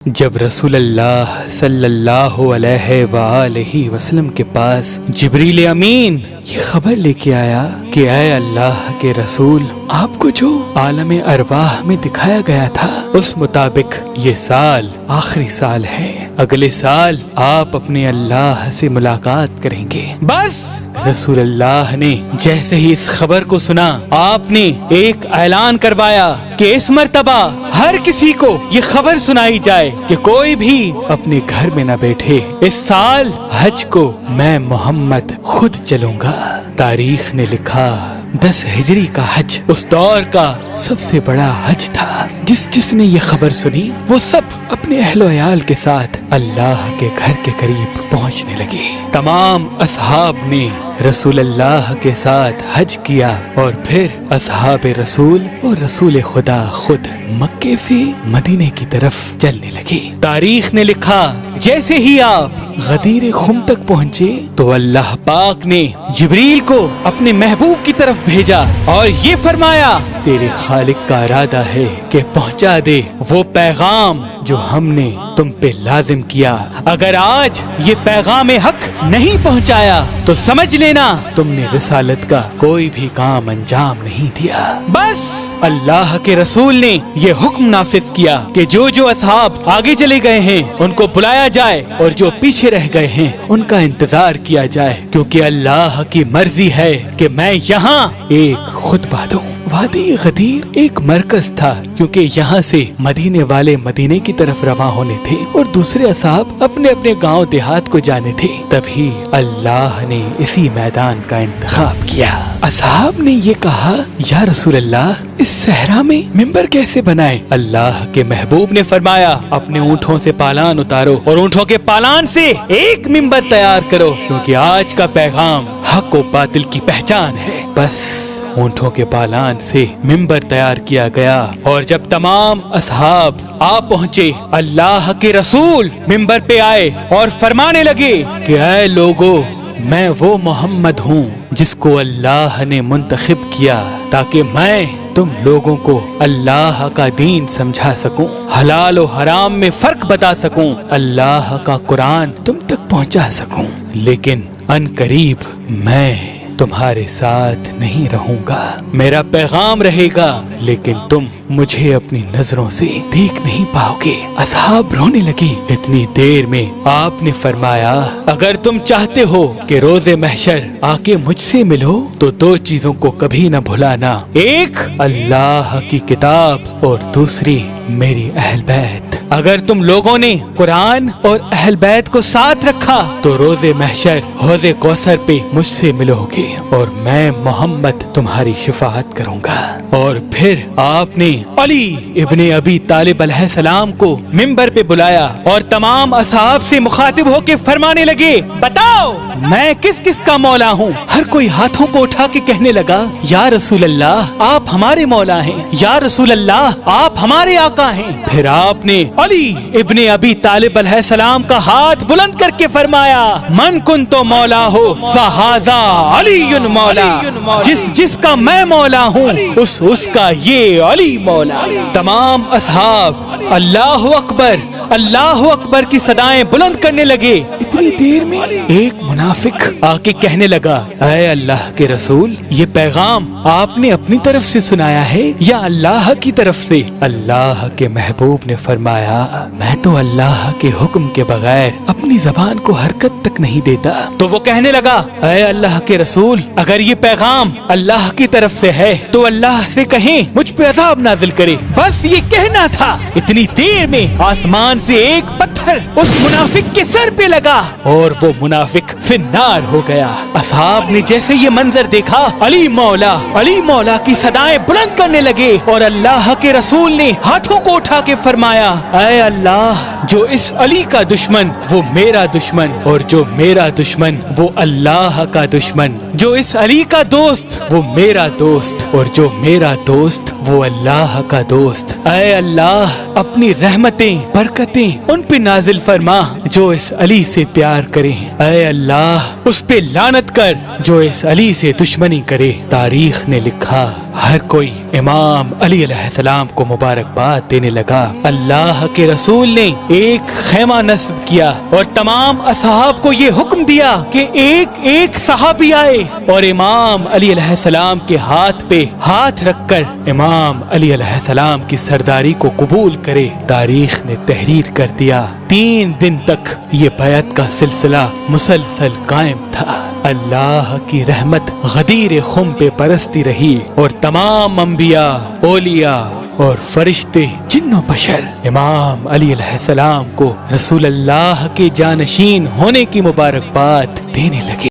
جب رسول اللہ صلی اللہ علیہ وآلہ وسلم کے پاس جبریل امین یہ خبر لے کے آیا کہ اے اللہ کے رسول، آپ کو جو عالم ارواح میں دکھایا گیا تھا اس مطابق یہ سال آخری سال ہے، اگلے سال آپ اپنے اللہ سے ملاقات کریں گے۔ بس رسول اللہ نے جیسے ہی اس خبر کو سنا، آپ نے ایک اعلان کروایا کہ اس مرتبہ ہر کسی کو یہ خبر سنائی جائے کہ کوئی بھی اپنے گھر میں نہ بیٹھے، اس سال حج کو میں محمد خود چلوں گا۔ تاریخ نے لکھا 10 ہجری کا حج اس دور کا سب سے بڑا حج تھا۔ جس نے یہ خبر سنی وہ سب اپنے اہل و عیال کے ساتھ اللہ کے گھر کے قریب پہنچنے لگے۔ تمام اصحاب نے رسول اللہ کے ساتھ حج کیا اور پھر اصحاب رسول اور رسول خدا خود مکے سے مدینے کی طرف چلنے لگے۔ تاریخ نے لکھا جیسے ہی آپ غدیر خم تک پہنچے تو اللہ پاک نے جبریل کو اپنے محبوب کی طرف بھیجا اور یہ فرمایا، تیرے خالق کا ارادہ ہے کہ پہنچا دے وہ پیغام جو ہم نے تم پہ لازم کیا۔ اگر آج یہ پیغام حق نہیں پہنچایا تو سمجھ لینا تم نے رسالت کا کوئی بھی کام انجام نہیں دیا۔ بس اللہ کے رسول نے یہ حکم نافذ کیا کہ جو اصحاب آگے چلے گئے ہیں ان کو بلایا جائے اور جو پیچھے رہ گئے ہیں ان کا انتظار کیا جائے، کیونکہ اللہ کی مرضی ہے کہ میں یہاں ایک خطبہ دوں۔ وادی غدیر ایک مرکز تھا، کیونکہ یہاں سے مدینے والے مدینے کی طرف رواں ہونے تھے اور دوسرے اصحاب اپنے اپنے گاؤں دیہات کو جانے تھے۔ تبھی اللہ نے اسی میدان کا انتخاب کیا۔ اصحاب نے یہ کہا، یا رسول اللہ اس صحرا میں ممبر کیسے بنائے؟ اللہ کے محبوب نے فرمایا، اپنے اونٹوں سے پالان اتارو اور اونٹوں کے پالان سے ایک ممبر تیار کرو، کیونکہ آج کا پیغام حق و باطل کی پہچان ہے۔ بس اونٹوں کے پالان سے ممبر تیار کیا گیا اور جب تمام اصحاب آ پہنچے، اللہ کے رسول ممبر پہ آئے اور فرمانے لگے کہ اے لوگو، میں وہ محمد ہوں جس کو اللہ نے منتخب کیا تاکہ میں تم لوگوں کو اللہ کا دین سمجھا سکوں، حلال و حرام میں فرق بتا سکوں، اللہ کا قرآن تم تک پہنچا سکوں، لیکن ان قریب میں تمہارے ساتھ نہیں رہوں گا۔ میرا پیغام رہے گا لیکن تم مجھے اپنی نظروں سے دیکھ نہیں پاؤ گے۔ اصحاب رونے لگے۔ اتنی دیر میں آپ نے فرمایا، اگر تم چاہتے ہو کہ روز محشر آ کے مجھ سے ملو تو 2 چیزوں کو کبھی نہ بھلانا، ایک اللہ کی کتاب اور دوسری میری اہل بیت۔ اگر تم لوگوں نے قرآن اور اہل بیت کو ساتھ رکھا تو روز محشر حوض کوثر پہ مجھ سے ملو گے اور میں محمد تمہاری شفاعت کروں گا۔ اور پھر آپ نے علی ابن ابی طالب علیہ السلام کو ممبر پہ بلایا اور تمام اصحاب سے مخاطب ہو کے فرمانے لگے، بتاؤ میں کس کس کا مولا ہوں؟ ہر کوئی ہاتھوں کو اٹھا کے کہنے لگا، یا رسول اللہ آپ ہمارے مولا ہیں، یا رسول اللہ آپ ہمارے آقا ہیں۔ پھر آپ نے علی ابن ابی طالب علیہ السلام کا ہاتھ بلند کر کے فرمایا، من کنت مولا ہو فہذا علی مولا، جس کا میں مولا ہوں اس کا یہ علی مولا۔ تمام اصحاب اللہ اکبر اللہ اکبر کی صدائیں بلند کرنے لگے۔ اتنی دیر میں ایک منافق آ کے کہنے لگا، اے اللہ کے رسول یہ پیغام آپ نے اپنی طرف سے سنایا ہے یا اللہ کی طرف سے؟ اللہ کے محبوب نے فرمایا، میں تو اللہ کے حکم کے بغیر اپنی زبان کو حرکت تک نہیں دیتا۔ تو وہ کہنے لگا، اے اللہ کے رسول اگر یہ پیغام اللہ کی طرف سے ہے تو اللہ سے کہیں مجھ پہ عذاب نازل کرے۔ بس یہ کہنا تھا، اتنی دیر میں آسمان سے ایک پتھر اس منافق کے سر پہ لگا اور وہ منافق فی النار ہو گیا۔ اصحاب نے جیسے یہ منظر دیکھا، علی مولا کی صدائیں بلند کرنے لگے اور اللہ کے رسول نے ہاتھوں کو اٹھا کے فرمایا، اے اللہ جو اس علی کا دشمن وہ میرا دشمن اور جو میرا دشمن وہ اللہ کا دشمن، جو اس علی کا دوست وہ میرا دوست اور جو میرا دوست وہ اللہ کا دوست۔ اے اللہ اپنی رحمتیں برکتیں ان پہ نازل فرما جو اس علی سے پیار کرے، اے اللہ اس پہ لعنت کر جو اس علی سے دشمنی کرے۔ تاریخ نے لکھا ہر کوئی امام علی علیہ السلام کو مبارکباد دینے لگا۔ اللہ کے رسول نے ایک خیمہ نصب کیا اور تمام اصحاب کو یہ حکم دیا کہ ایک ایک صحابی آئے اور امام علی علیہ السلام کے ہاتھ پہ ہاتھ رکھ کر امام علی علیہ السلام کی سرداری کو قبول کرے۔ تاریخ نے تحریر کر دیا 3 دن تک یہ بیعت کا سلسلہ مسلسل قائم تھا۔ اللہ کی رحمت غدیر خم پہ برستی رہی اور تمام انبیاء، اولیاء اور فرشتے، جن و بشر امام علی علیہ السلام کو رسول اللہ کے جانشین ہونے کی مبارکباد دینے لگے۔